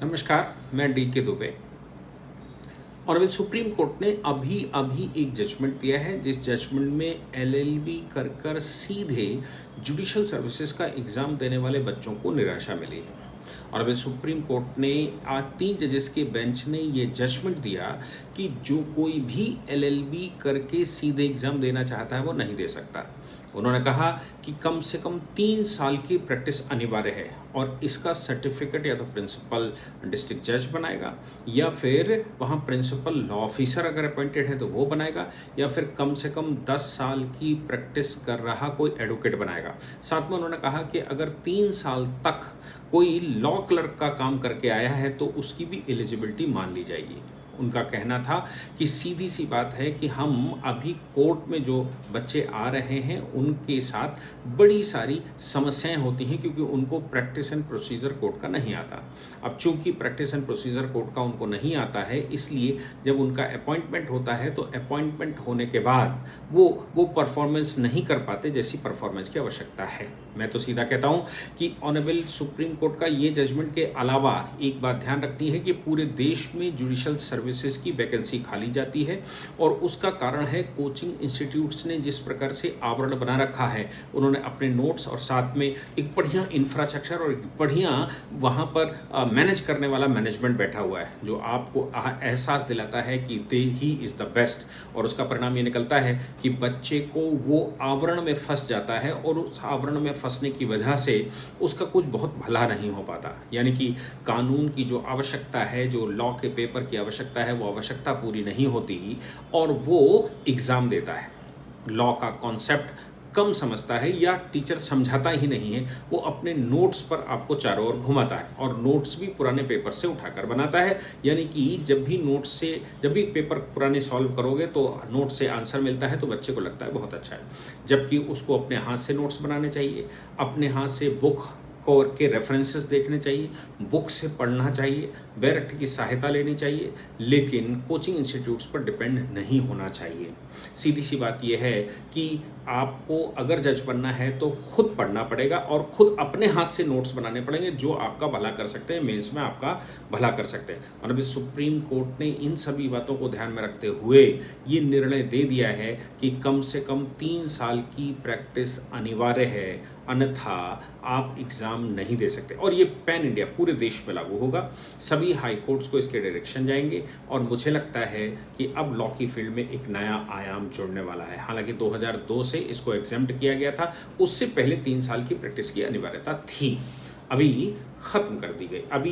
नमस्कार, मैं डी के दुबे। ऑनरेबल सुप्रीम कोर्ट ने अभी एक जजमेंट दिया है, जिस जजमेंट में एलएलबी कर सीधे जुडिशल सर्विसेज का एग्ज़ाम देने वाले बच्चों को निराशा मिली है। ऑनरेबल सुप्रीम कोर्ट ने आज 3 जजेस के बेंच ने ये जजमेंट दिया कि जो कोई भी एलएलबी करके सीधे एग्ज़ाम देना चाहता है वो नहीं दे सकता। उन्होंने कहा कि कम से कम 3 साल की प्रैक्टिस अनिवार्य है और इसका सर्टिफिकेट या तो प्रिंसिपल डिस्ट्रिक्ट जज बनाएगा या फिर वहाँ प्रिंसिपल लॉ ऑफिसर अगर अपॉइंटेड है तो वो बनाएगा या फिर कम से कम 10 साल की प्रैक्टिस कर रहा कोई एडवोकेट बनाएगा। साथ में उन्होंने कहा कि अगर 3 साल तक कोई लॉ क्लर्क का काम करके आया है तो उसकी भी एलिजिबिलिटी मान ली जाएगी। उनका कहना था कि सीधी सी बात है कि हम अभी कोर्ट में जो बच्चे आ रहे हैं उनके साथ बड़ी सारी समस्याएं होती हैं क्योंकि उनको प्रैक्टिस एंड प्रोसीजर कोड का नहीं आता। अब चूंकि प्रैक्टिस एंड प्रोसीजर कोड का उनको नहीं आता है, इसलिए जब उनका अपॉइंटमेंट होता है तो अपॉइंटमेंट होने के बाद वो परफॉर्मेंस नहीं कर पाते जैसी परफॉर्मेंस की आवश्यकता है। मैं तो सीधा कहता हूं कि ऑनरेबल सुप्रीम कोर्ट का ये जजमेंट के अलावा एक बात ध्यान रखनी है कि पूरे देश में जुडिशल सर्विसेज की वैकेंसी खाली जाती है और उसका कारण है कोचिंग इंस्टीट्यूट्स ने जिस प्रकार से आवरण बना रखा है। उन्होंने अपने नोट्स और साथ में एक बढ़िया इंफ्रास्ट्रक्चर और एक बढ़िया वहाँ पर मैनेज करने वाला मैनेजमेंट बैठा हुआ है जो आपको एहसास दिलाता है कि दे ही इज़ द बेस्ट। और उसका परिणाम ये निकलता है कि बच्चे को वो आवरण में फंस जाता है और उस आवरण में फंसने की वजह से उसका कुछ बहुत भला नहीं हो पाता। यानी कि कानून की जो आवश्यकता है, जो लॉ के पेपर की आवश्यकता है, वो आवश्यकता पूरी नहीं होती और वो एग्ज़ाम देता है। लॉ का कॉन्सेप्ट कम समझता है या टीचर समझाता ही नहीं है, वो अपने नोट्स पर आपको चारों ओर घुमाता है और नोट्स भी पुराने पेपर से उठाकर बनाता है। यानी कि जब भी पेपर पुराने सॉल्व करोगे तो नोट से आंसर मिलता है तो बच्चे को लगता है बहुत अच्छा है, जबकि उसको अपने हाथ से नोट्स बनाने चाहिए, अपने हाथ से बुक के रेफरेंसेस देखने चाहिए, बुक से पढ़ना चाहिए, बैरट की सहायता लेनी चाहिए, लेकिन कोचिंग इंस्टीट्यूट्स पर डिपेंड नहीं होना चाहिए। सीधी सी बात यह है कि आपको अगर जज बनना है तो खुद पढ़ना पड़ेगा और खुद अपने हाथ से नोट्स बनाने पड़ेंगे जो आपका भला कर सकते हैं, मेंस में आपका भला कर सकते हैं। और अभी सुप्रीम कोर्ट ने इन सभी बातों को ध्यान में रखते हुए ये निर्णय दे दिया है कि कम से कम 3 साल की प्रैक्टिस अनिवार्य है, अन्यथा आप एग्ज़ाम नहीं दे सकते। और ये पैन इंडिया पूरे देश में लागू होगा, सभी हाई कोर्ट्स को इसके डायरेक्शन जाएंगे और मुझे लगता है कि अब लॉ की फील्ड में एक नया आयाम जुड़ने वाला है। हालांकि 2002 से इसको एग्जेम्प्ट किया गया था, उससे पहले 3 साल की प्रैक्टिस की अनिवार्यता थी, अभी खत्म कर दी गई। अभी